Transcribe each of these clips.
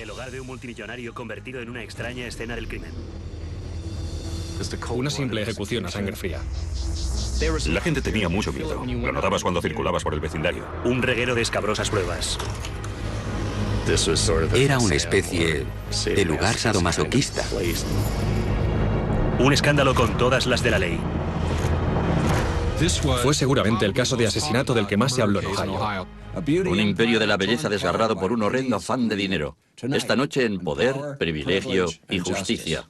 El hogar de un multimillonario convertido en una extraña escena del crimen. Una simple ejecución a sangre fría. La gente tenía mucho miedo. Lo notabas cuando circulabas por el vecindario. Un reguero de escabrosas pruebas. Era una especie de lugar sadomasoquista. Un escándalo con todas las de la ley. Fue seguramente el caso de asesinato del que más se habló en Ohio. Un imperio de la belleza desgarrado por un horrendo afán de dinero. Esta noche en poder, privilegio y justicia.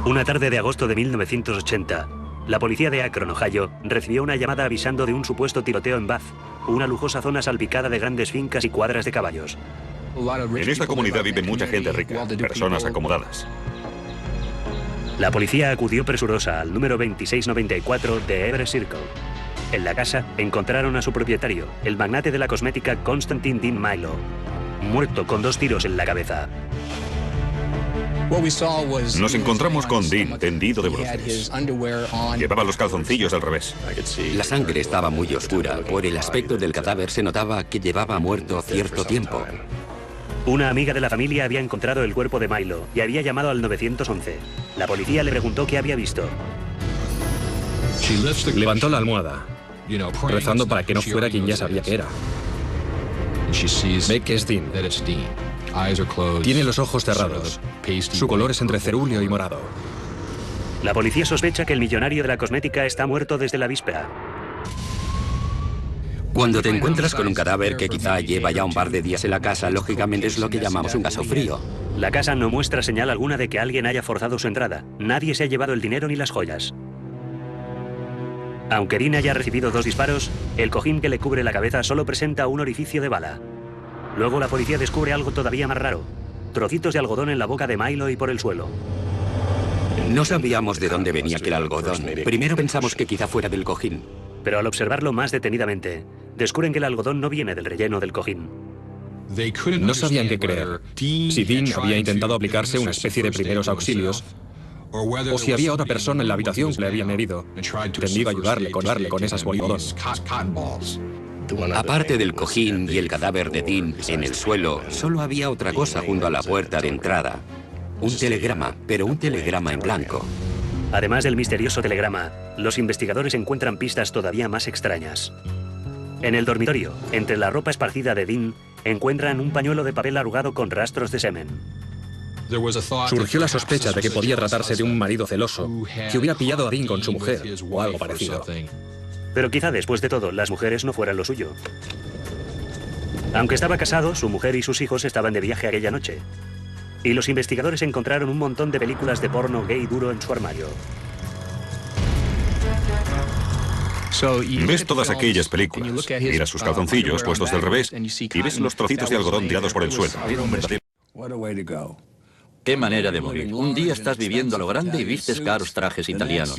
Una tarde de agosto de 1980, la policía de Akron, Ohio, recibió una llamada avisando de un supuesto tiroteo en Bath, una lujosa zona salpicada de grandes fincas y cuadras de caballos. En esta comunidad vive mucha gente rica, personas acomodadas. La policía acudió presurosa al número 2694 de Everett Circle. En la casa encontraron a su propietario, el magnate de la cosmética Constantine Dean Milo, muerto con 2 tiros en la cabeza. Nos encontramos con Dean tendido de bruces. Llevaba los calzoncillos al revés. La sangre estaba muy oscura. Por el aspecto del cadáver se notaba que llevaba muerto cierto tiempo. Una amiga de la familia había encontrado el cuerpo de Milo y había llamado al 911. La policía le preguntó qué había visto. Levantó la almohada, rezando para que no fuera quien ya sabía que era. Ve que es Dean. Tiene los ojos cerrados. Su color es entre cerúleo y morado. La policía sospecha que el millonario de la cosmética está muerto desde la víspera. Cuando te encuentras con un cadáver que quizá lleva ya un par de días en la casa, lógicamente es lo que llamamos un caso frío. La casa no muestra señal alguna de que alguien haya forzado su entrada. Nadie se ha llevado el dinero ni las joyas. Aunque Dean haya recibido 2 disparos, el cojín que le cubre la cabeza solo presenta un orificio de bala. Luego la policía descubre algo todavía más raro. Trocitos de algodón en la boca de Milo y por el suelo. No sabíamos de dónde venía aquel algodón. Primero pensamos que quizá fuera del cojín. Pero al observarlo más detenidamente, descubren que el algodón no viene del relleno del cojín. No sabían qué creer. Si Dean había intentado aplicarse una especie de primeros auxilios, o si había otra persona en la habitación que le habían herido, tendido a ayudarle con esas bolibodón. Aparte del cojín y el cadáver de Dean en el suelo, solo había otra cosa junto a la puerta de entrada. Un telegrama, pero un telegrama en blanco. Además del misterioso telegrama, los investigadores encuentran pistas todavía más extrañas. En el dormitorio, entre la ropa esparcida de Dean, encuentran un pañuelo de papel arrugado con rastros de semen. Surgió la sospecha de que podía tratarse de un marido celoso que hubiera pillado a Dean con su mujer o algo parecido. Pero quizá después de todo, las mujeres no fueran lo suyo. Aunque estaba casado, su mujer y sus hijos estaban de viaje aquella noche. Y los investigadores encontraron un montón de películas de porno gay duro en su armario. Ves todas aquellas películas, miras sus calzoncillos puestos del revés y ves los trocitos de algodón tirados por el suelo. Era un verdadero... Qué manera de morir. Un día estás viviendo a lo grande y vistes caros trajes italianos.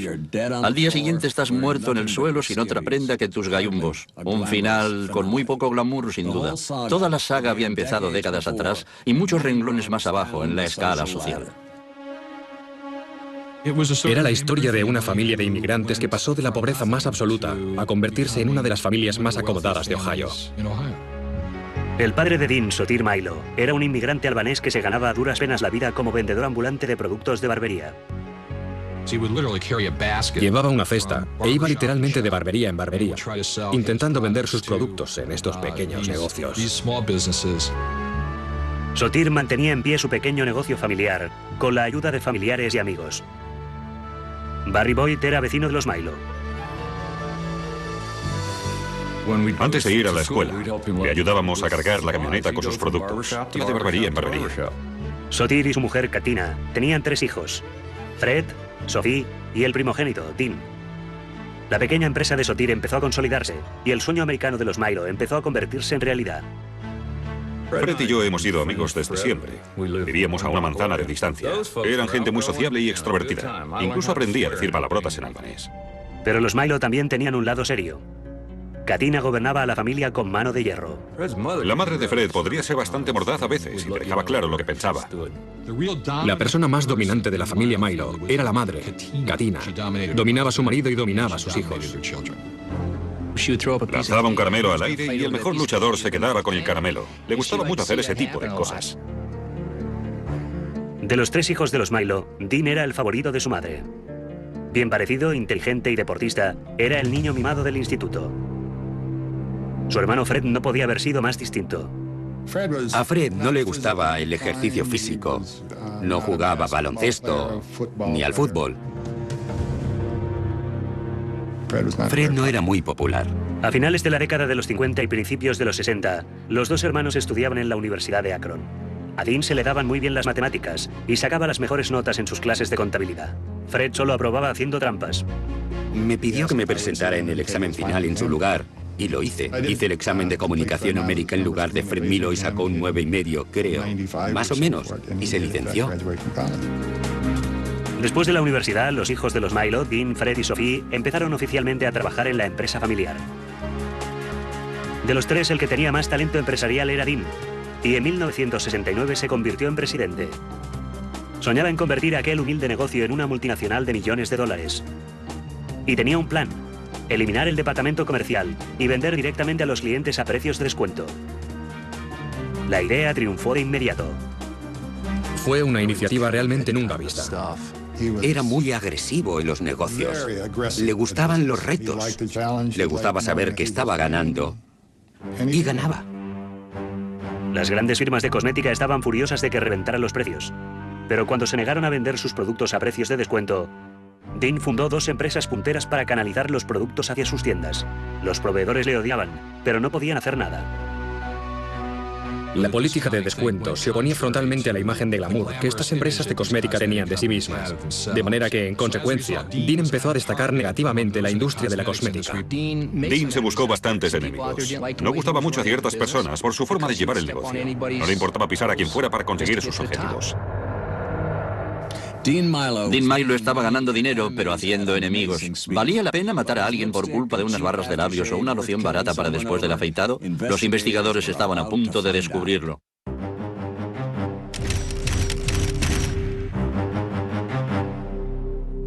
Al día siguiente estás muerto en el suelo sin otra prenda que tus gallumbos. Un final con muy poco glamour, sin duda. Toda la saga había empezado décadas atrás y muchos renglones más abajo en la escala social. Era la historia de una familia de inmigrantes que pasó de la pobreza más absoluta a convertirse en una de las familias más acomodadas de Ohio. El padre de Dean, Sotir Milo, era un inmigrante albanés que se ganaba a duras penas la vida como vendedor ambulante de productos de barbería. Llevaba una cesta e iba literalmente de barbería en barbería, intentando vender sus productos en estos pequeños negocios. Sotir mantenía en pie su pequeño negocio familiar, con la ayuda de familiares y amigos. Barry Boyd era vecino de los Milo. Antes de ir a la escuela, le ayudábamos a cargar la camioneta con sus productos. Iba de barbería en barbería. Sotir y su mujer, Katina, tenían 3 hijos. Fred, Sophie y el primogénito, Dean. La pequeña empresa de Sotir empezó a consolidarse y el sueño americano de los Milo empezó a convertirse en realidad. Fred y yo hemos sido amigos desde siempre. Vivíamos a una manzana de distancia. Eran gente muy sociable y extrovertida. Incluso aprendí a decir palabrotas en albanés. Pero los Milo también tenían un lado serio. Katina gobernaba a la familia con mano de hierro. La madre de Fred podría ser bastante mordaz a veces y dejaba claro lo que pensaba. La persona más dominante de la familia Milo era la madre, Katina. Dominaba a su marido y dominaba a sus hijos. Lanzaba un caramelo al aire y el mejor luchador se quedaba con el caramelo. Le gustaba mucho hacer ese tipo de cosas. De los 3 hijos de los Milo, Dean era el favorito de su madre. Bien parecido, inteligente y deportista, era el niño mimado del instituto. Su hermano Fred no podía haber sido más distinto. A Fred no le gustaba el ejercicio físico. No jugaba baloncesto ni al fútbol. Fred no era muy popular. A finales de la década de los 50 y principios de los 60, los 2 hermanos estudiaban en la Universidad de Akron. A Dean se le daban muy bien las matemáticas y sacaba las mejores notas en sus clases de contabilidad. Fred solo aprobaba haciendo trampas. Me pidió que me presentara en el examen final en su lugar. Y lo hice. Hice el examen de comunicación numérica en lugar de Fred Milo y sacó un 9,5, creo. Más o menos. Y se licenció. Después de la universidad, los hijos de los Milo, Dean, Fred y Sophie, empezaron oficialmente a trabajar en la empresa familiar. De los 3, el que tenía más talento empresarial era Dean, y en 1969 se convirtió en presidente. Soñaba en convertir aquel humilde negocio en una multinacional de millones de dólares. Y tenía un plan: eliminar el departamento comercial y vender directamente a los clientes a precios de descuento. La idea triunfó de inmediato. Fue una iniciativa realmente nunca vista. Era muy agresivo en los negocios. Le gustaban los retos. Le gustaba saber que estaba ganando. Y ganaba. Las grandes firmas de cosmética estaban furiosas de que reventaran los precios. Pero cuando se negaron a vender sus productos a precios de descuento, Dean fundó 2 empresas punteras para canalizar los productos hacia sus tiendas. Los proveedores le odiaban, pero no podían hacer nada. La política de descuento se oponía frontalmente a la imagen de glamour que estas empresas de cosmética tenían de sí mismas. De manera que, en consecuencia, Dean empezó a destacar negativamente la industria de la cosmética. Dean se buscó bastantes enemigos. No gustaba mucho a ciertas personas por su forma de llevar el negocio. No le importaba pisar a quien fuera para conseguir sus objetivos. Dean Milo estaba ganando dinero, pero haciendo enemigos. ¿Valía la pena matar a alguien por culpa de unas barras de labios o una loción barata para después del afeitado? Los investigadores estaban a punto de descubrirlo.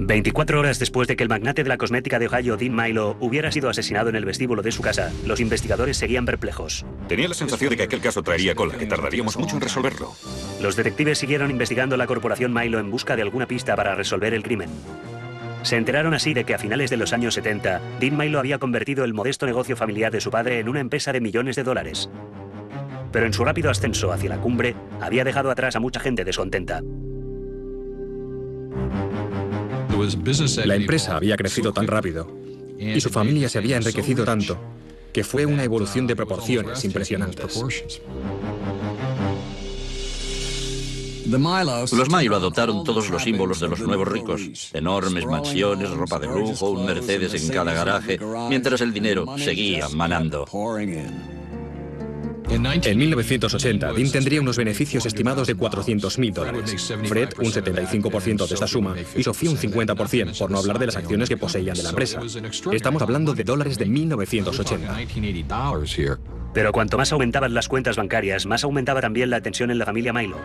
24 horas después de que el magnate de la cosmética de Ohio, Dean Milo, hubiera sido asesinado en el vestíbulo de su casa, los investigadores seguían perplejos. Tenía la sensación de que aquel caso traería cola, que tardaríamos mucho en resolverlo. Los detectives siguieron investigando la corporación Milo en busca de alguna pista para resolver el crimen. Se enteraron así de que a finales de los años 70, Dean Milo había convertido el modesto negocio familiar de su padre en una empresa de millones de dólares. Pero en su rápido ascenso hacia la cumbre, había dejado atrás a mucha gente descontenta. La empresa había crecido tan rápido y su familia se había enriquecido tanto que fue una evolución de proporciones impresionantes. Los Milo adoptaron todos los símbolos de los nuevos ricos. Enormes mansiones, ropa de lujo, un Mercedes en cada garaje, mientras el dinero seguía manando. En 1980, Dean tendría unos beneficios estimados de $400.000. Fred, un 75% de esta suma, y Sophie un 50%, por no hablar de las acciones que poseían de la empresa. Estamos hablando de dólares de 1980. Pero cuanto más aumentaban las cuentas bancarias, más aumentaba también la tensión en la familia Milo.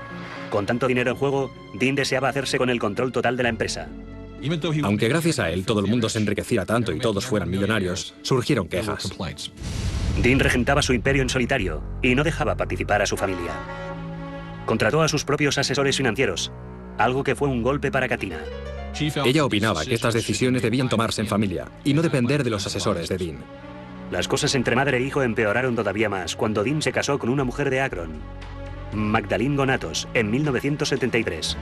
Con tanto dinero en juego, Dean deseaba hacerse con el control total de la empresa. Aunque gracias a él todo el mundo se enriqueciera tanto y todos fueran millonarios, surgieron quejas. Dean regentaba su imperio en solitario y no dejaba participar a su familia. Contrató a sus propios asesores financieros, algo que fue un golpe para Katina. Ella opinaba que estas decisiones debían tomarse en familia y no depender de los asesores de Dean. Las cosas entre madre e hijo empeoraron todavía más cuando Dean se casó con una mujer de Akron, Magdalene Gonatos, en 1973.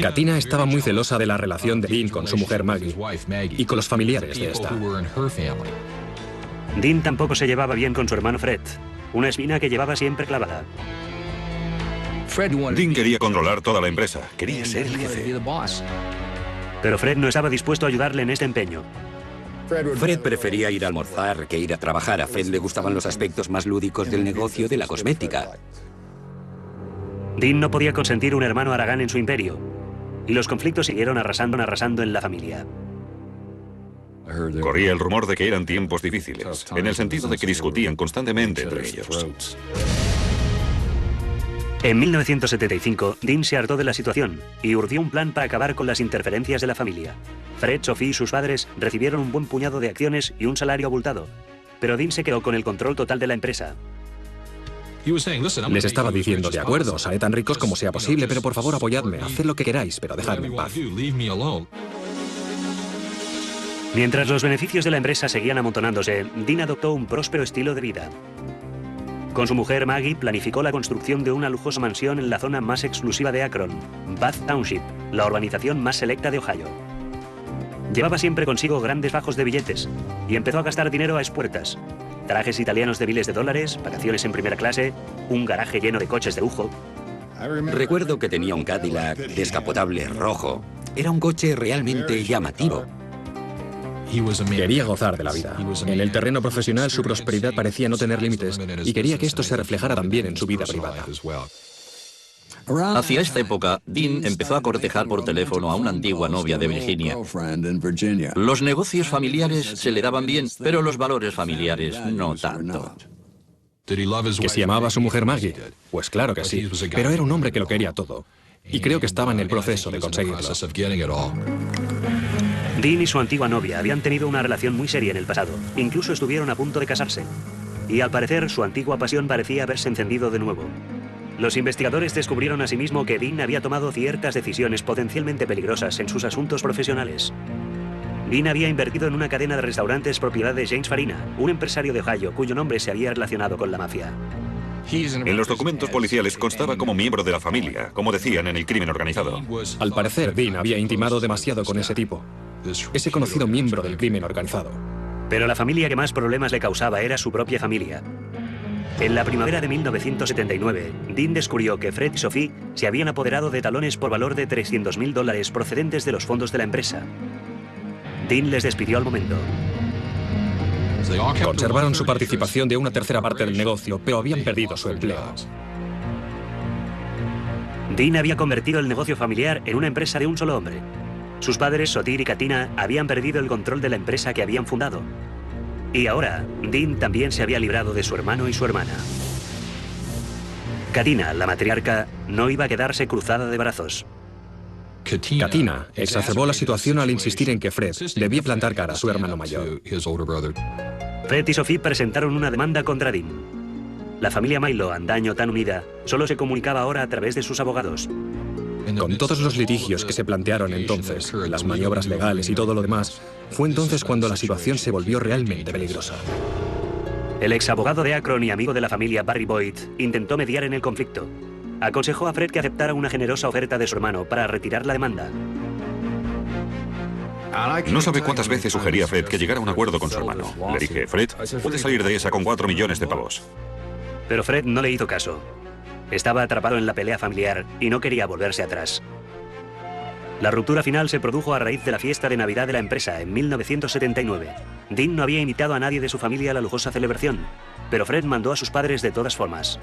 Katina estaba muy celosa de la relación de Dean con su mujer Maggie y con los familiares de esta. Dean tampoco se llevaba bien con su hermano Fred, una espina que llevaba siempre clavada. Dean quería controlar toda la empresa, quería ser el jefe. Pero Fred no estaba dispuesto a ayudarle en este empeño. Fred prefería ir a almorzar que ir a trabajar. A Fred le gustaban los aspectos más lúdicos del negocio de la cosmética. Dean no podía consentir un hermano haragán en su imperio, y los conflictos siguieron arrasando en la familia. Corría el rumor de que eran tiempos difíciles, en el sentido de que discutían constantemente entre ellos. En 1975, Dean se hartó de la situación y urdió un plan para acabar con las interferencias de la familia. Fred, Sophie y sus padres recibieron un buen puñado de acciones y un salario abultado, pero Dean se quedó con el control total de la empresa. Les estaba diciendo, de acuerdo, os haré tan ricos como sea posible, pero por favor apoyadme, haced lo que queráis, pero dejadme en paz. Mientras los beneficios de la empresa seguían amontonándose, Dean adoptó un próspero estilo de vida. Con su mujer Maggie planificó la construcción de una lujosa mansión en la zona más exclusiva de Akron, Bath Township, la urbanización más selecta de Ohio. Llevaba siempre consigo grandes fajos de billetes y empezó a gastar dinero a espuertas. Trajes italianos de miles de dólares, vacaciones en primera clase, un garaje lleno de coches de lujo. Recuerdo que tenía un Cadillac descapotable rojo. Era un coche realmente llamativo. Quería gozar de la vida. En el terreno profesional su prosperidad parecía no tener límites y quería que esto se reflejara también en su vida privada. Hacia esta época, Dean empezó a cortejar por teléfono a una antigua novia de Virginia. Los negocios familiares se le daban bien, pero los valores familiares no tanto. ¿Que si amaba a su mujer Maggie? Pues claro que sí, pero era un hombre que lo quería todo. Y creo que estaba en el proceso de conseguirlo. Dean y su antigua novia habían tenido una relación muy seria en el pasado. Incluso estuvieron a punto de casarse. Y al parecer, su antigua pasión parecía haberse encendido de nuevo. Los investigadores descubrieron asimismo que Dean había tomado ciertas decisiones potencialmente peligrosas en sus asuntos profesionales. Dean había invertido en una cadena de restaurantes propiedad de James Farina, un empresario de Ohio cuyo nombre se había relacionado con la mafia. En los documentos policiales constaba como miembro de la familia, como decían en el crimen organizado. Al parecer, Dean había intimado demasiado con ese tipo, ese conocido miembro del crimen organizado. Pero la familia que más problemas le causaba era su propia familia. En la primavera de 1979, Dean descubrió que Fred y Sophie se habían apoderado de talones por valor de $300.000 procedentes de los fondos de la empresa. Dean les despidió al momento. Conservaron su participación de una tercera parte del negocio, pero habían perdido su empleo. Dean había convertido el negocio familiar en una empresa de un solo hombre. Sus padres, Sotir y Katina, habían perdido el control de la empresa que habían fundado. Y ahora, Dean también se había librado de su hermano y su hermana. Katina, la matriarca, no iba a quedarse cruzada de brazos. Katina exacerbó la situación al insistir en que Fred debía plantar cara a su hermano mayor. Fred y Sophie presentaron una demanda contra Dean. La familia Milo, antaño tan unida, solo se comunicaba ahora a través de sus abogados. Con todos los litigios que se plantearon entonces, las maniobras legales y todo lo demás, fue entonces cuando la situación se volvió realmente peligrosa. El ex abogado de Akron y amigo de la familia Barry Boyd intentó mediar en el conflicto. Aconsejó a Fred que aceptara una generosa oferta de su hermano para retirar la demanda. No sabe cuántas veces sugerí a Fred que llegara a un acuerdo con su hermano. Le dije, Fred, puedes salir de esa con 4 millones de pavos. Pero Fred no le hizo caso. Estaba atrapado en la pelea familiar y no quería volverse atrás. La ruptura final se produjo a raíz de la fiesta de Navidad de la empresa en 1979. Dean no había invitado a nadie de su familia a la lujosa celebración, pero Fred mandó a sus padres de todas formas.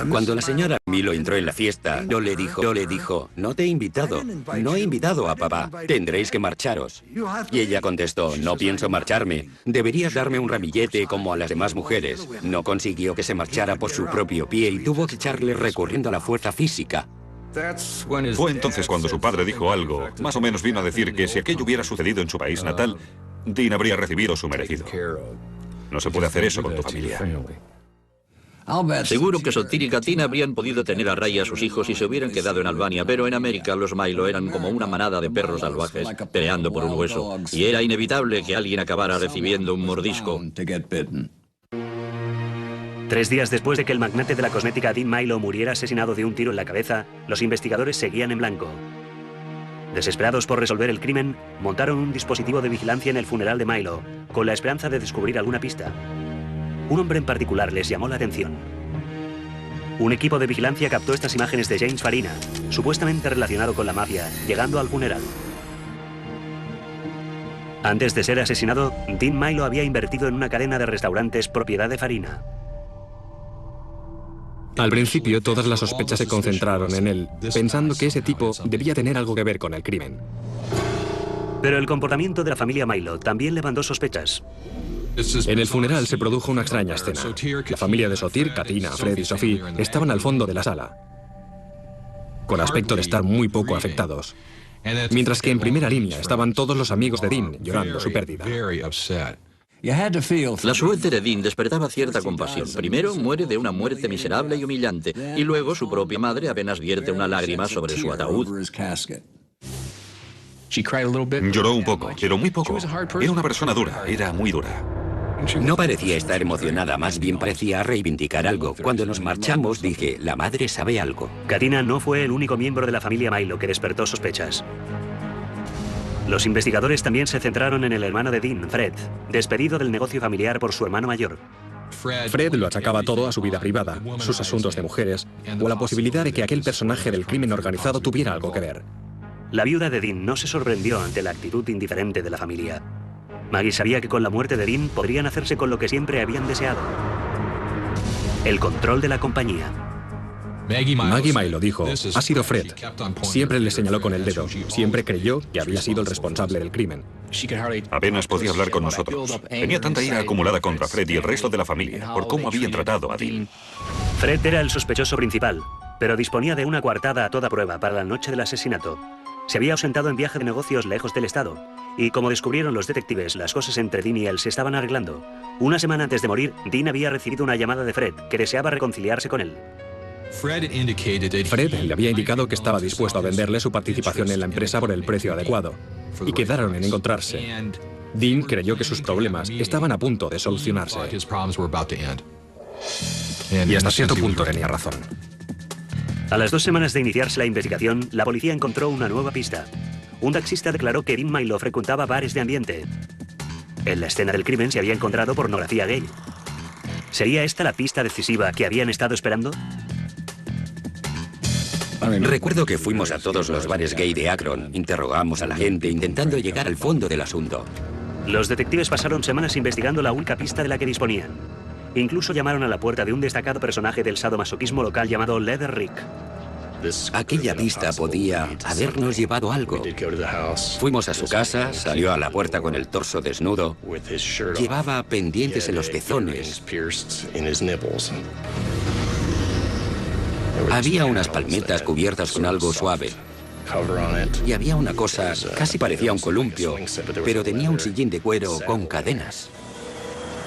Cuando la señora Milo entró en la fiesta, yo le dijo, no te he invitado, no he invitado a papá, tendréis que marcharos. Y ella contestó, no pienso marcharme, deberías darme un ramillete como a las demás mujeres. No consiguió que se marchara por su propio pie y tuvo que echarle recurriendo a la fuerza física. Fue entonces cuando su padre dijo algo, más o menos vino a decir que si aquello hubiera sucedido en su país natal, Dean habría recibido su merecido. No se puede hacer eso con tu familia. Seguro que Sotir y Katina habrían podido tener a raya a sus hijos si se hubieran quedado en Albania, pero en América los Milo eran como una manada de perros salvajes peleando por un hueso, y era inevitable que alguien acabara recibiendo un mordisco. 3 días después de que el magnate de la cosmética Dean Milo muriera asesinado de un tiro en la cabeza, los investigadores seguían en blanco. Desesperados por resolver el crimen, montaron un dispositivo de vigilancia en el funeral de Milo, con la esperanza de descubrir alguna pista. Un hombre en particular les llamó la atención. Un equipo de vigilancia captó estas imágenes de James Farina, supuestamente relacionado con la mafia, llegando al funeral. Antes de ser asesinado, Dean Milo había invertido en una cadena de restaurantes propiedad de Farina. Al principio, todas las sospechas se concentraron en él, pensando que ese tipo debía tener algo que ver con el crimen. Pero el comportamiento de la familia Milo también levantó sospechas. En el funeral se produjo una extraña escena. La familia de Sotir, Katina, Fred y Sophie estaban al fondo de la sala, con aspecto de estar muy poco afectados. Mientras que en primera línea estaban todos los amigos de Dean llorando su pérdida. La suerte de Dean despertaba cierta compasión. Primero muere de una muerte miserable y humillante, y luego su propia madre apenas vierte una lágrima sobre su ataúd. Lloró un poco, pero muy poco. Era una persona dura, era muy dura. No parecía estar emocionada, más bien parecía reivindicar algo. Cuando nos marchamos dije, la madre sabe algo. Katina no fue el único miembro de la familia Milo que despertó sospechas. Los investigadores también se centraron en el hermano de Dean, Fred, despedido del negocio familiar por su hermano mayor. Fred lo achacaba todo a su vida privada, sus asuntos de mujeres, o a la posibilidad de que aquel personaje del crimen organizado tuviera algo que ver. La viuda de Dean no se sorprendió ante la actitud indiferente de la familia. Maggie sabía que con la muerte de Dean podrían hacerse con lo que siempre habían deseado: el control de la compañía. Maggie Milo dijo, ha sido Fred. Siempre le señaló con el dedo. Siempre creyó que había sido el responsable del crimen. Apenas podía hablar con nosotros. Tenía tanta ira acumulada contra Fred y el resto de la familia por cómo habían tratado a Dean. Fred era el sospechoso principal, pero disponía de una coartada a toda prueba para la noche del asesinato. Se había ausentado en viaje de negocios lejos del estado, y como descubrieron los detectives, las cosas entre Dean y él se estaban arreglando. Una semana antes de morir, Dean había recibido una llamada de Fred, que deseaba reconciliarse con él. Fred le había indicado que estaba dispuesto a venderle su participación en la empresa por el precio adecuado, y quedaron en encontrarse. Dean creyó que sus problemas estaban a punto de solucionarse. Y hasta cierto punto tenía razón. A las 2 semanas de iniciarse la investigación, la policía encontró una nueva pista. Un taxista declaró que Dean Milo frecuentaba bares de ambiente. En la escena del crimen se había encontrado pornografía gay. ¿Sería esta la pista decisiva que habían estado esperando? Recuerdo que fuimos a todos los bares gay de Akron, interrogamos a la gente intentando llegar al fondo del asunto. Los detectives pasaron semanas investigando la única pista de la que disponían. Incluso llamaron a la puerta de un destacado personaje del sadomasoquismo local llamado Leather Rick. Aquella pista podía habernos llevado algo. Fuimos a su casa, salió a la puerta con el torso desnudo, llevaba pendientes en los pezones. Había unas palmetas cubiertas con algo suave. Y había una cosa, casi parecía un columpio, pero tenía un sillín de cuero con cadenas.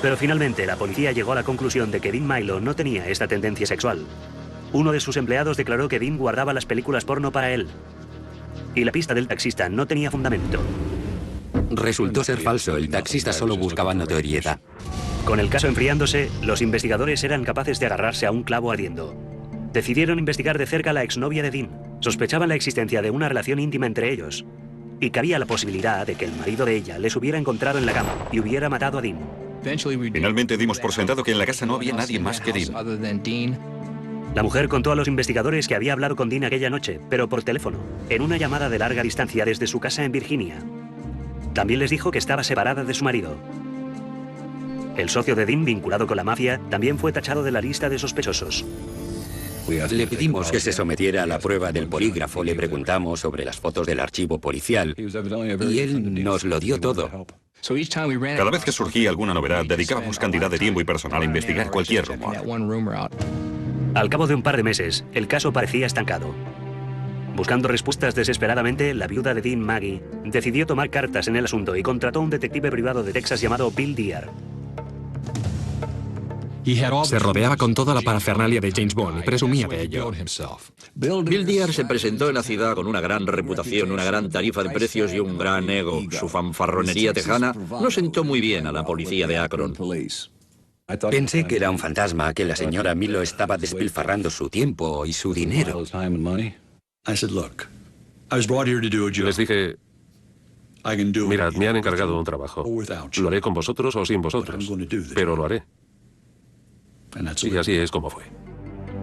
Pero finalmente la policía llegó a la conclusión de que Dean Milo no tenía esta tendencia sexual. Uno de sus empleados declaró que Dean guardaba las películas porno para él. Y la pista del taxista no tenía fundamento. Resultó ser falso, el taxista solo buscaba notoriedad. Con el caso enfriándose, los investigadores eran capaces de agarrarse a un clavo ardiendo. Decidieron investigar de cerca a la exnovia de Dean. Sospechaban la existencia de una relación íntima entre ellos. Y cabía la posibilidad de que el marido de ella les hubiera encontrado en la cama y hubiera matado a Dean. Finalmente dimos por sentado que en la casa no había nadie más que Dean. La mujer contó a los investigadores que había hablado con Dean aquella noche, pero por teléfono, en una llamada de larga distancia desde su casa en Virginia. También les dijo que estaba separada de su marido. El socio de Dean, vinculado con la mafia, también fue tachado de la lista de sospechosos. Le pedimos que se sometiera a la prueba del polígrafo, le preguntamos sobre las fotos del archivo policial y él nos lo dio todo. Cada vez que surgía alguna novedad, dedicábamos cantidad de tiempo y personal a investigar cualquier rumor. Al cabo de un par de meses, el caso parecía estancado. Buscando respuestas desesperadamente, la viuda de Dean, Maggie, decidió tomar cartas en el asunto y contrató a un detective privado de Texas llamado Bill Dear. Se rodeaba con toda la parafernalia de James Bond y presumía de ello. Bill Dear se presentó en la ciudad con una gran reputación, una gran tarifa de precios y un gran ego. Su fanfarronería tejana no sentó muy bien a la policía de Akron. Pensé que era un fantasma, que la señora Milo estaba despilfarrando su tiempo y su dinero. Les dije, mirad, me han encargado un trabajo. Lo haré con vosotros o sin vosotros, pero lo haré. Y así es como fue.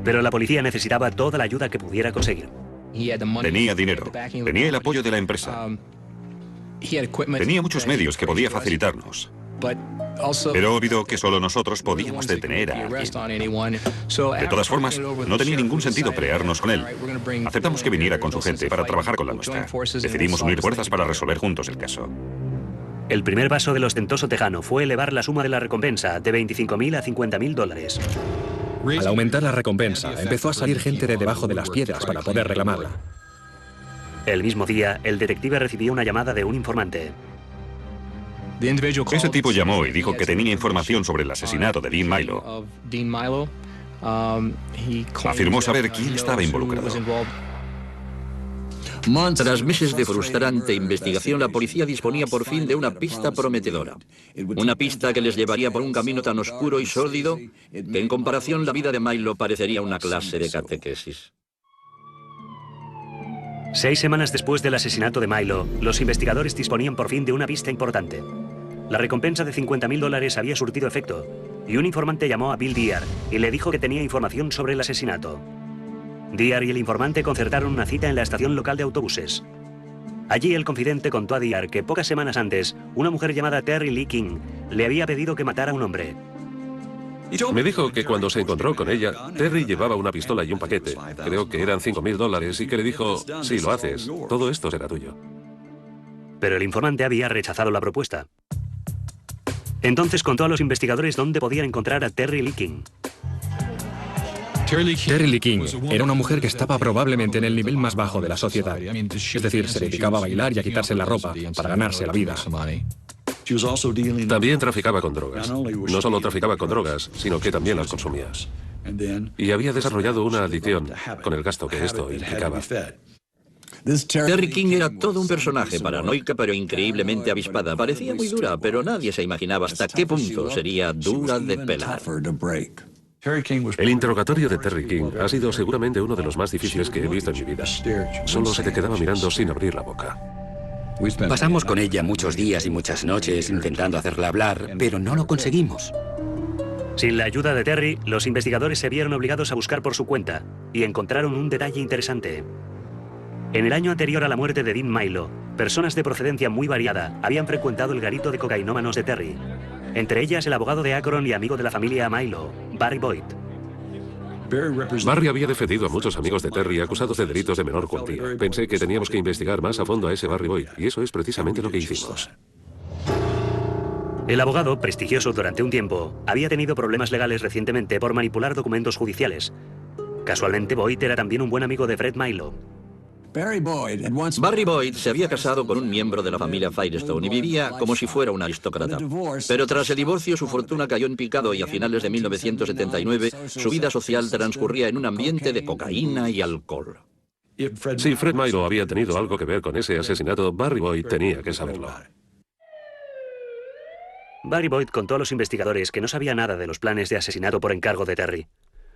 Pero la policía necesitaba toda la ayuda que pudiera conseguir. Tenía dinero, tenía el apoyo de la empresa. Tenía muchos medios que podía facilitarnos. Pero obvio que solo nosotros podíamos detener a alguien. De todas formas, no tenía ningún sentido pelearnos con él. Aceptamos que viniera con su gente para trabajar con la nuestra. Decidimos unir fuerzas para resolver juntos el caso. El primer paso del ostentoso tejano fue elevar la suma de la recompensa de 25.000 a 50.000 dólares. Al aumentar la recompensa, empezó a salir gente de debajo de las piedras para poder reclamarla. El mismo día, el detective recibió una llamada de un informante. Ese tipo llamó y dijo que tenía información sobre el asesinato de Dean Milo. Afirmó saber quién estaba involucrado. Tras meses de frustrante investigación, la policía disponía por fin de una pista prometedora. Una pista que les llevaría por un camino tan oscuro y sórdido que en comparación la vida de Milo parecería una clase de catequesis. 6 semanas después del asesinato de Milo, los investigadores disponían por fin de una pista importante. La recompensa de 50.000 dólares había surtido efecto, y un informante llamó a Bill Dyer y le dijo que tenía información sobre el asesinato. Dyer y el informante concertaron una cita en la estación local de autobuses. Allí el confidente contó a Dyer que pocas semanas antes, una mujer llamada Terry Lee King le había pedido que matara a un hombre. Me dijo que cuando se encontró con ella, Terry llevaba una pistola y un paquete. Creo que eran 5.000 dólares y que le dijo, si lo haces, todo esto será tuyo. Pero el informante había rechazado la propuesta. Entonces contó a los investigadores dónde podían encontrar a Terry Lee King. Terry Lee King era una mujer que estaba probablemente en el nivel más bajo de la sociedad. Es decir, se dedicaba a bailar y a quitarse la ropa para ganarse la vida. También traficaba con drogas. No solo traficaba con drogas, sino que también las consumía. Y había desarrollado una adicción con el gasto que esto implicaba. Terry King era todo un personaje, paranoica pero increíblemente avispada. Parecía muy dura, pero nadie se imaginaba hasta qué punto sería dura de pelar. El interrogatorio de Terry King ha sido seguramente uno de los más difíciles que he visto en mi vida. Solo se te quedaba mirando sin abrir la boca. Pasamos con ella muchos días y muchas noches intentando hacerla hablar, pero no lo conseguimos. Sin la ayuda de Terry, los investigadores se vieron obligados a buscar por su cuenta y encontraron un detalle interesante. En el año anterior a la muerte de Dean Milo, personas de procedencia muy variada habían frecuentado el garito de cocainómanos de Terry. Entre ellas el abogado de Akron y amigo de la familia Milo, Barry Boyd. Barry había defendido a muchos amigos de Terry acusados de delitos de menor cuantía. Pensé que teníamos que investigar más a fondo a ese Barry Boyd, y eso es precisamente lo que hicimos. El abogado, prestigioso durante un tiempo, había tenido problemas legales recientemente por manipular documentos judiciales. Casualmente, Boyd era también un buen amigo de Fred Milo. Barry Boyd se había casado con un miembro de la familia Firestone y vivía como si fuera un aristócrata. Pero tras el divorcio su fortuna cayó en picado y a finales de 1979 su vida social transcurría en un ambiente de cocaína y alcohol. Si Fred Milo había tenido algo que ver con ese asesinato, Barry Boyd tenía que saberlo. Barry Boyd contó a los investigadores que no sabía nada de los planes de asesinato por encargo de Terry.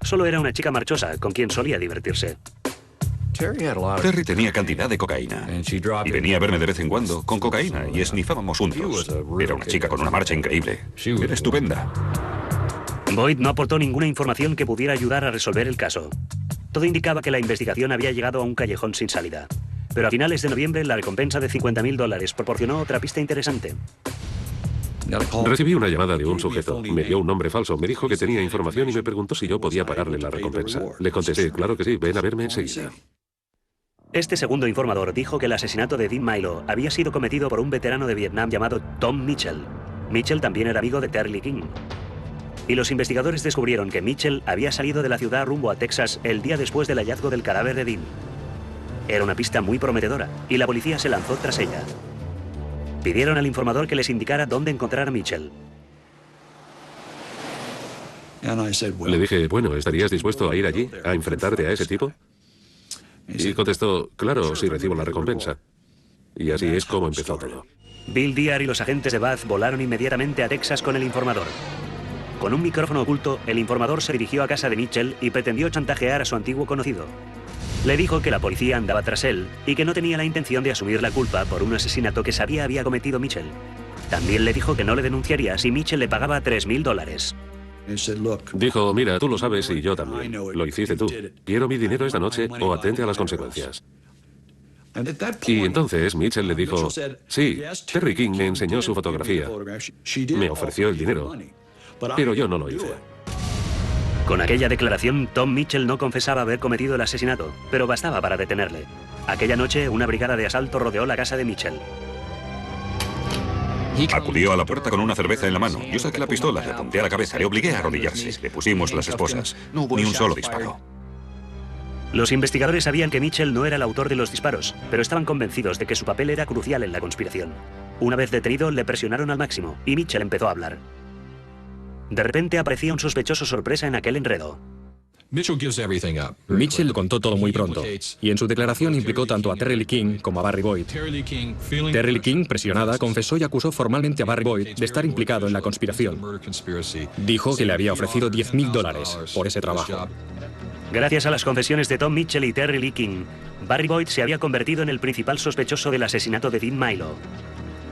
Solo era una chica marchosa con quien solía divertirse. Terry tenía cantidad de cocaína y venía a verme de vez en cuando con cocaína y esnifábamos juntos. Era una chica con una marcha increíble. Era estupenda. Boyd no aportó ninguna información que pudiera ayudar a resolver el caso. Todo indicaba que la investigación había llegado a un callejón sin salida. Pero a finales de noviembre la recompensa de 50.000 dólares proporcionó otra pista interesante. Recibí una llamada de un sujeto. Me dio un nombre falso, me dijo que tenía información y me preguntó si yo podía pagarle la recompensa. Le contesté, claro que sí, ven a verme enseguida. Este segundo informador dijo que el asesinato de Dean Milo había sido cometido por un veterano de Vietnam llamado Tom Mitchell. Mitchell también era amigo de Terry Lee King. Y los investigadores descubrieron que Mitchell había salido de la ciudad rumbo a Texas el día después del hallazgo del cadáver de Dean. Era una pista muy prometedora y la policía se lanzó tras ella. Pidieron al informador que les indicara dónde encontrar a Mitchell. Le dije, bueno, ¿estarías dispuesto a ir allí, a enfrentarte a ese tipo? Y contestó, claro, si recibo la recompensa. Y así es como empezó todo. Bill Dyer y los agentes de Bath volaron inmediatamente a Texas con el informador. Con un micrófono oculto, el informador se dirigió a casa de Mitchell y pretendió chantajear a su antiguo conocido. Le dijo que la policía andaba tras él y que no tenía la intención de asumir la culpa por un asesinato que sabía había cometido Mitchell. También le dijo que no le denunciaría si Mitchell le pagaba 3.000 dólares. Dijo, mira, tú lo sabes y yo también. Lo hiciste tú. Quiero mi dinero esta noche o atente a las consecuencias. Y entonces Mitchell le dijo, sí, Terry King me enseñó su fotografía. Me ofreció el dinero, pero yo no lo hice. Con aquella declaración, Tom Mitchell no confesaba haber cometido el asesinato, pero bastaba para detenerle. Aquella noche, una brigada de asalto rodeó la casa de Mitchell. Acudió a la puerta con una cerveza en la mano. Yo saqué la pistola, le apunté a la cabeza, le obligué a arrodillarse. Le pusimos las esposas. No hubo ni un solo disparo. Los investigadores sabían que Mitchell no era el autor de los disparos, pero estaban convencidos de que su papel era crucial en la conspiración. Una vez detenido, le presionaron al máximo y Mitchell empezó a hablar. De repente aparecía un sospechoso sorpresa en aquel enredo. Mitchell lo contó todo muy pronto, y en su declaración implicó tanto a Terry Lee King como a Barry Boyd. Terry Lee King, presionada, confesó y acusó formalmente a Barry Boyd de estar implicado en la conspiración. Dijo que le había ofrecido $10.000 por ese trabajo. Gracias a las confesiones de Tom Mitchell y Terry Lee King, Barry Boyd se había convertido en el principal sospechoso del asesinato de Dean Milo.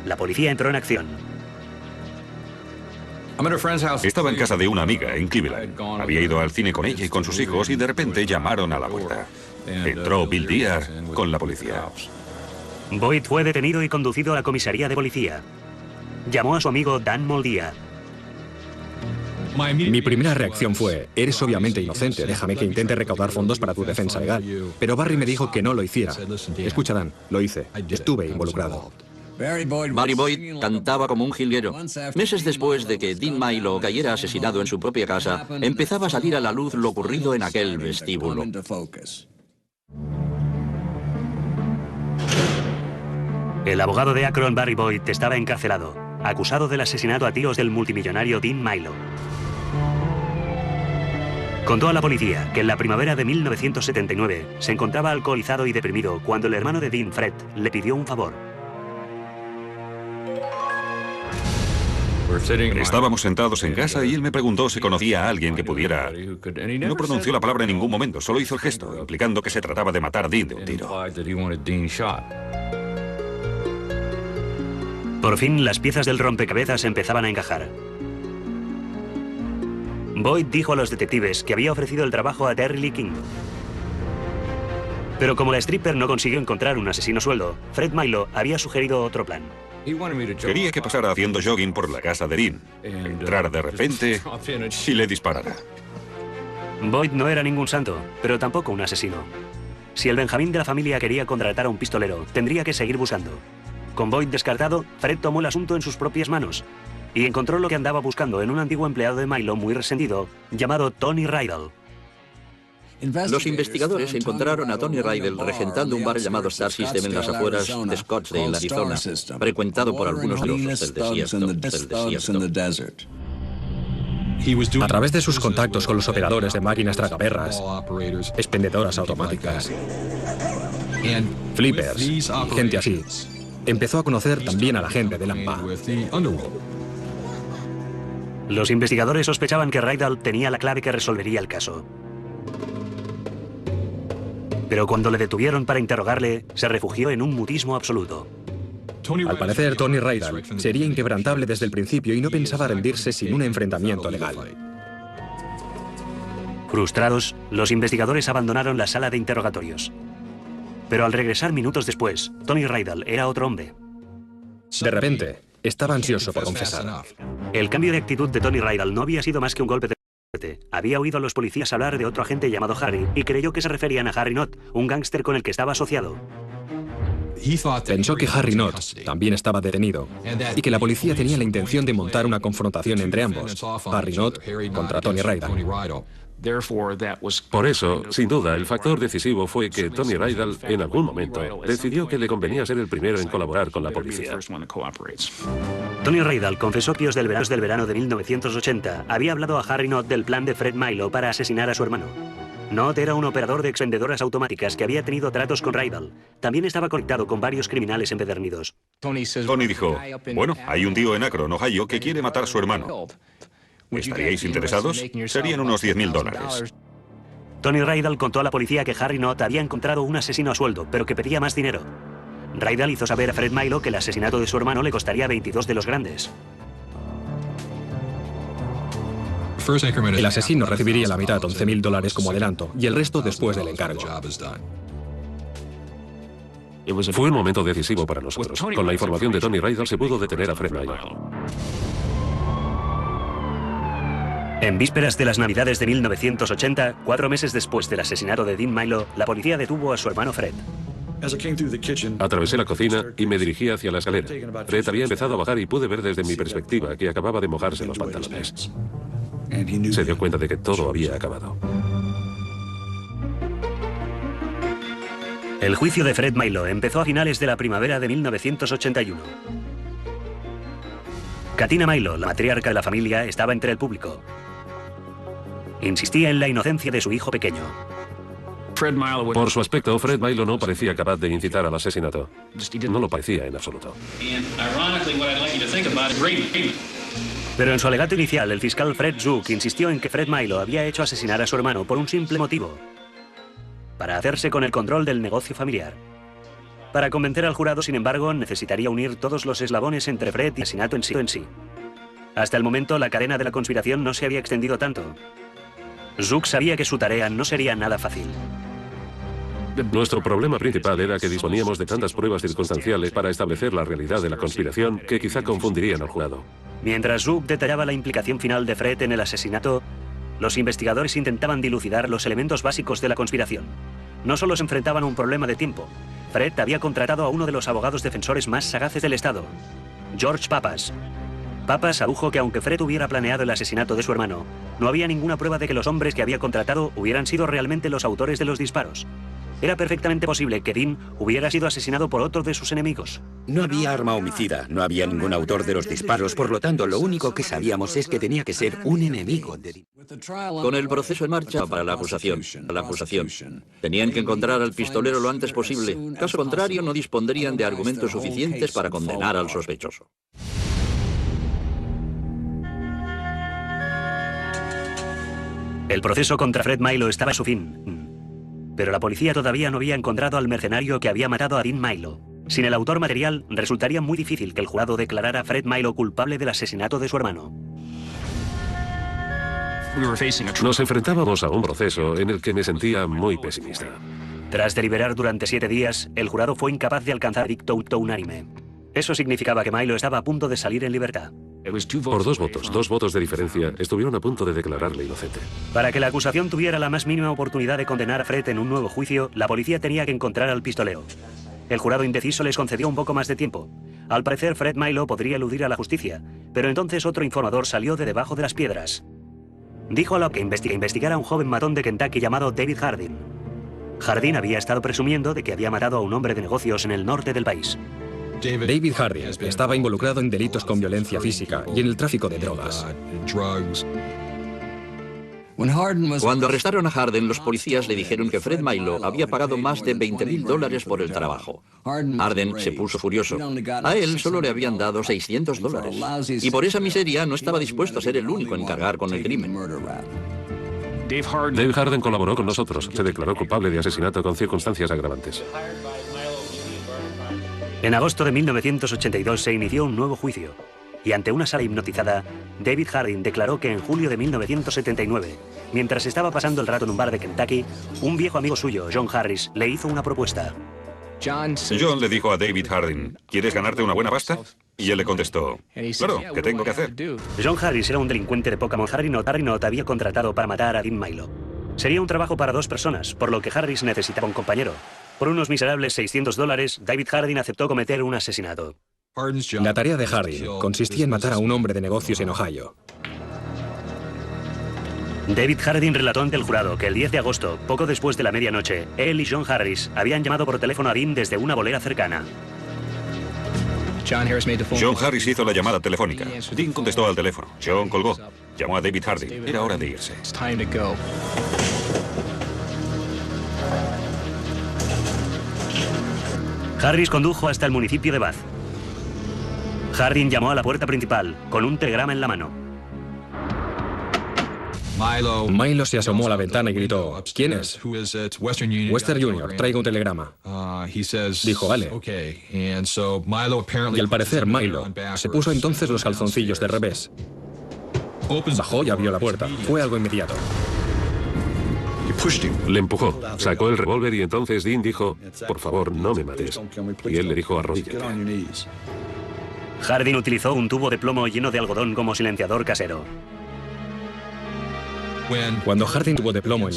La policía entró en acción. Estaba en casa de una amiga en Cleveland. Había ido al cine con ella y con sus hijos y de repente llamaron a la puerta. Entró Bill Dyer con la policía. Boyd fue detenido y conducido a la comisaría de policía. Llamó a su amigo Dan Moldía. Mi primera reacción fue, eres obviamente inocente, déjame que intente recaudar fondos para tu defensa legal. Pero Barry me dijo que no lo hiciera. Escucha, Dan, lo hice. Estuve involucrado. Barry Boyd cantaba como un jilguero. Meses después de que Dean Milo cayera asesinado en su propia casa, empezaba a salir a la luz lo ocurrido en aquel vestíbulo. El abogado de Akron, Barry Boyd, estaba encarcelado, acusado del asesinato a tiros del multimillonario Dean Milo. Contó a la policía que en la primavera de 1979 se encontraba alcoholizado y deprimido cuando el hermano de Dean, Fred, le pidió un favor. Estábamos sentados en casa y él me preguntó si conocía a alguien que pudiera... No pronunció la palabra en ningún momento, solo hizo el gesto, implicando que se trataba de matar a Dean de un tiro. Por fin, las piezas del rompecabezas empezaban a encajar. Boyd dijo a los detectives que había ofrecido el trabajo a Terry Lee King. Pero como la stripper no consiguió encontrar un asesino sueldo, Fred Milo había sugerido otro plan. Quería que pasara haciendo jogging por la casa de Dean, entrar de repente y le disparara. Boyd no era ningún santo, pero tampoco un asesino. Si el Benjamín de la familia quería contratar a un pistolero, tendría que seguir buscando. Con Boyd descartado, Fred tomó el asunto en sus propias manos y encontró lo que andaba buscando en un antiguo empleado de Milo muy resentido, llamado Tony Rydell. Los investigadores encontraron a Tony Rydell regentando un bar llamado Star System en las afueras de Scottsdale, Arizona, frecuentado por algunos lobos del desierto. A través de sus contactos con los operadores de máquinas tragaperras, expendedoras automáticas, flippers y gente así, empezó a conocer también a la gente del AMPA. Los investigadores sospechaban que Rydell tenía la clave que resolvería el caso. Pero cuando le detuvieron para interrogarle, se refugió en un mutismo absoluto. Al parecer, Tony Rydell sería inquebrantable desde el principio y no pensaba rendirse sin un enfrentamiento legal. Frustrados, los investigadores abandonaron la sala de interrogatorios. Pero al regresar minutos después, Tony Rydell era otro hombre. De repente, estaba ansioso por confesar. El cambio de actitud de Tony Rydell no había sido más que un golpe de suerte. Había oído a los policías hablar de otro agente llamado Harry y creyó que se referían a Harry Knott, un gángster con el que estaba asociado. Pensó que Harry Knott también estaba detenido y que la policía tenía la intención de montar una confrontación entre ambos, Harry Knott contra Tony Rydell. Por eso, sin duda, el factor decisivo fue que Tony Rydell, en algún momento, decidió que le convenía ser el primero en colaborar con la policía. Tony Rydell confesó que desde el verano de 1980 había hablado a Harry Knott del plan de Fred Milo para asesinar a su hermano. Knott era un operador de expendedoras automáticas que había tenido tratos con Rydell. También estaba conectado con varios criminales empedernidos. Tony dijo, bueno, hay un tío en Akron, Ohio, que quiere matar a su hermano. ¿Estaríais interesados? Serían unos $10.000. Tony Rydell contó a la policía que Harry Knott había encontrado un asesino a sueldo, pero que pedía más dinero. Rydell hizo saber a Fred Milo que el asesinato de su hermano le costaría 22 de los grandes. El asesino recibiría la mitad, $11.000 como adelanto, y el resto después del encargo. Fue un momento decisivo para nosotros. Con la información de Tony Rydell se pudo detener a Fred Milo. En vísperas de las Navidades de 1980, 4 meses después del asesinato de Dean Milo, la policía detuvo a su hermano Fred. Atravesé la cocina y me dirigí hacia la escalera. Fred había empezado a bajar y pude ver desde mi perspectiva que acababa de mojarse los pantalones. Se dio cuenta de que todo había acabado. El juicio de Fred Milo empezó a finales de la primavera de 1981. Katina Milo, la matriarca de la familia, estaba entre el público. Insistía en la inocencia de su hijo pequeño. Por su aspecto, Fred Milo no parecía capaz de incitar al asesinato. No lo parecía en absoluto. Pero en su alegato inicial, el fiscal Fred Zook insistió en que Fred Milo había hecho asesinar a su hermano por un simple motivo: para hacerse con el control del negocio familiar. Para convencer al jurado, sin embargo, necesitaría unir todos los eslabones entre Fred y el asesinato en sí. Hasta el momento, la cadena de la conspiración no se había extendido tanto. Zook sabía que su tarea no sería nada fácil. Nuestro problema principal era que disponíamos de tantas pruebas circunstanciales para establecer la realidad de la conspiración que quizá confundirían al jurado. Mientras Zook detallaba la implicación final de Fred en el asesinato, los investigadores intentaban dilucidar los elementos básicos de la conspiración. No solo se enfrentaban a un problema de tiempo. Fred había contratado a uno de los abogados defensores más sagaces del Estado, George Pappas. Pappas adujo que aunque Fred hubiera planeado el asesinato de su hermano, no había ninguna prueba de que los hombres que había contratado hubieran sido realmente los autores de los disparos. Era perfectamente posible que Dean hubiera sido asesinado por otro de sus enemigos. No había arma homicida, no había ningún autor de los disparos, por lo tanto, lo único que sabíamos es que tenía que ser un enemigo de Dean. Con el proceso en marcha para la acusación. Tenían que encontrar al pistolero lo antes posible. Caso contrario, no dispondrían de argumentos suficientes para condenar al sospechoso. El proceso contra Fred Milo estaba a su fin. Pero la policía todavía no había encontrado al mercenario que había matado a Dean Milo. Sin el autor material, resultaría muy difícil que el jurado declarara a Fred Milo culpable del asesinato de su hermano. Nos enfrentábamos a un proceso en el que me sentía muy pesimista. Tras deliberar durante 7 días, el jurado fue incapaz de alcanzar veredicto unánime. Eso significaba que Milo estaba a punto de salir en libertad. Por 2 votos de diferencia, estuvieron a punto de declararle inocente. Para que la acusación tuviera la más mínima oportunidad de condenar a Fred en un nuevo juicio, la policía tenía que encontrar al pistolero. El jurado indeciso les concedió un poco más de tiempo. Al parecer, Fred Milo podría eludir a la justicia, pero entonces otro informador salió de debajo de las piedras. Dijo a Locke que investigara a un joven matón de Kentucky llamado David Hardin. Hardin había estado presumiendo de que había matado a un hombre de negocios en el norte del país. David Hardin estaba involucrado en delitos con violencia física y en el tráfico de drogas. Cuando arrestaron a Hardin, los policías le dijeron que Fred Milo había pagado más de $20.000 por el trabajo. Hardin se puso furioso. A él solo le habían dado $600. Y por esa miseria no estaba dispuesto a ser el único en cargar con el crimen. Dave Hardin colaboró con nosotros. Se declaró culpable de asesinato con circunstancias agravantes. En agosto de 1982 se inició un nuevo juicio, y ante una sala hipnotizada, David Hardin declaró que en julio de 1979, mientras estaba pasando el rato en un bar de Kentucky, un viejo amigo suyo, John Harris, le hizo una propuesta. John le dijo a David Hardin, ¿quieres ganarte una buena pasta? Y él le contestó, claro, ¿qué tengo que hacer? John Harris era un delincuente de Pokémon. Harrinot había contratado para matar a Dean Milo. Sería un trabajo para 2 personas, por lo que Harris necesitaba un compañero. Por unos miserables $600, David Hardin aceptó cometer un asesinato. La tarea de Hardin consistía en matar a un hombre de negocios en Ohio. David Hardin relató ante el jurado que el 10 de agosto, poco después de la medianoche, él y John Harris habían llamado por teléfono a Dean desde una bolera cercana. John Harris hizo la llamada telefónica. Dean contestó al teléfono. John colgó. Llamó a David Hardin. Era hora de irse. Harris condujo hasta el municipio de Bath. Hardin llamó a la puerta principal, con un telegrama en la mano. Milo se asomó a la ventana y gritó, ¿quién es? Western Junior, traiga un telegrama. Dijo Ale. Y al parecer Milo se puso entonces los calzoncillos de revés. Bajó y abrió la puerta. Fue algo inmediato. Le empujó, sacó el revólver y entonces Dean dijo, por favor, no me mates. Y él le dijo, arrodíllate. Hardin utilizó un tubo de plomo lleno de algodón como silenciador casero. Cuando Harding tuvo de plomo en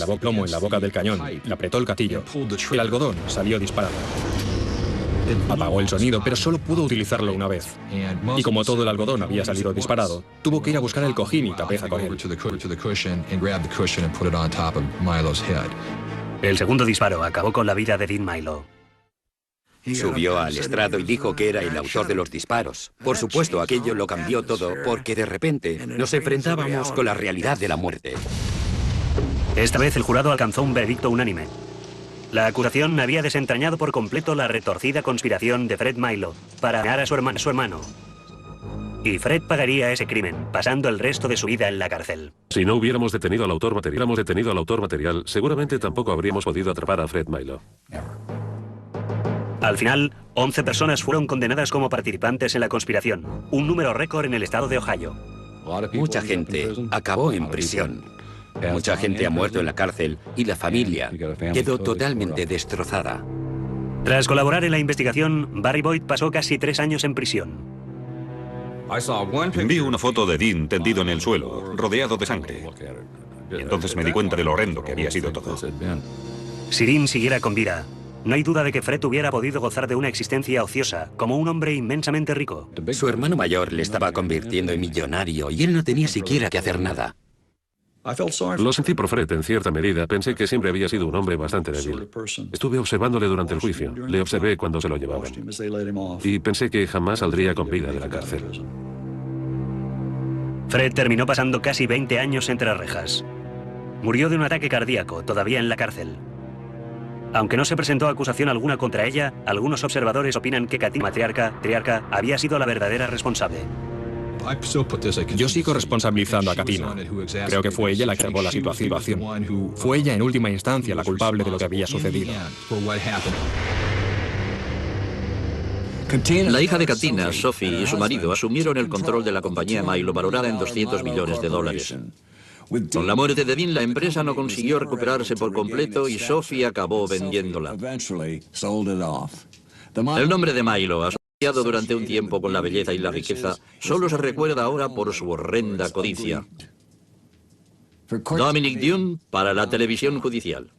la boca del cañón y apretó el gatillo, el algodón salió disparado. Apagó el sonido, pero solo pudo utilizarlo una vez. Y como todo el algodón había salido disparado, tuvo que ir a buscar el cojín y cabeza con él. El segundo disparo acabó con la vida de Dean Milo. Subió al estrado y dijo que era el autor de los disparos. Por supuesto, aquello lo cambió todo porque de repente nos enfrentábamos con la realidad de la muerte. Esta vez el jurado alcanzó un veredicto unánime. La acusación había desentrañado por completo la retorcida conspiración de Fred Milo para asesinar a su hermano. Y Fred pagaría ese crimen, pasando el resto de su vida en la cárcel. Si no hubiéramos detenido al autor material, seguramente tampoco habríamos podido atrapar a Fred Milo. Al final, 11 personas fueron condenadas como participantes en la conspiración, un número récord en el estado de Ohio. Mucha gente acabó en prisión. Mucha gente ha muerto en la cárcel y la familia quedó totalmente destrozada. Tras colaborar en la investigación, Barry Boyd pasó casi 3 años en prisión. Vi una foto de Dean tendido en el suelo, rodeado de sangre. Y entonces me di cuenta de lo horrendo que había sido todo. Si Dean siguiera con vida, no hay duda de que Fred hubiera podido gozar de una existencia ociosa, como un hombre inmensamente rico. Su hermano mayor le estaba convirtiendo en millonario y él no tenía siquiera que hacer nada. Lo sentí por Fred en cierta medida. Pensé que siempre había sido un hombre bastante débil. Estuve observándole durante el juicio. Le observé cuando se lo llevaban. Y pensé que jamás saldría con vida de la cárcel. Fred terminó pasando casi 20 años entre rejas. Murió de un ataque cardíaco, todavía en la cárcel. Aunque no se presentó acusación alguna contra ella, algunos observadores opinan que Katina, matriarca, había sido la verdadera responsable. Yo sigo responsabilizando a Katina. Creo que fue ella la que salvó la situación. Fue ella en última instancia la culpable de lo que había sucedido. La hija de Katina, Sophie, y su marido asumieron el control de la compañía Milo, valorada en $200 millones. Con la muerte de Dean, la empresa no consiguió recuperarse por completo y Sophie acabó vendiéndola. El nombre de Milo, asociado durante un tiempo con la belleza y la riqueza, solo se recuerda ahora por su horrenda codicia. Dominic Dunne para la televisión judicial.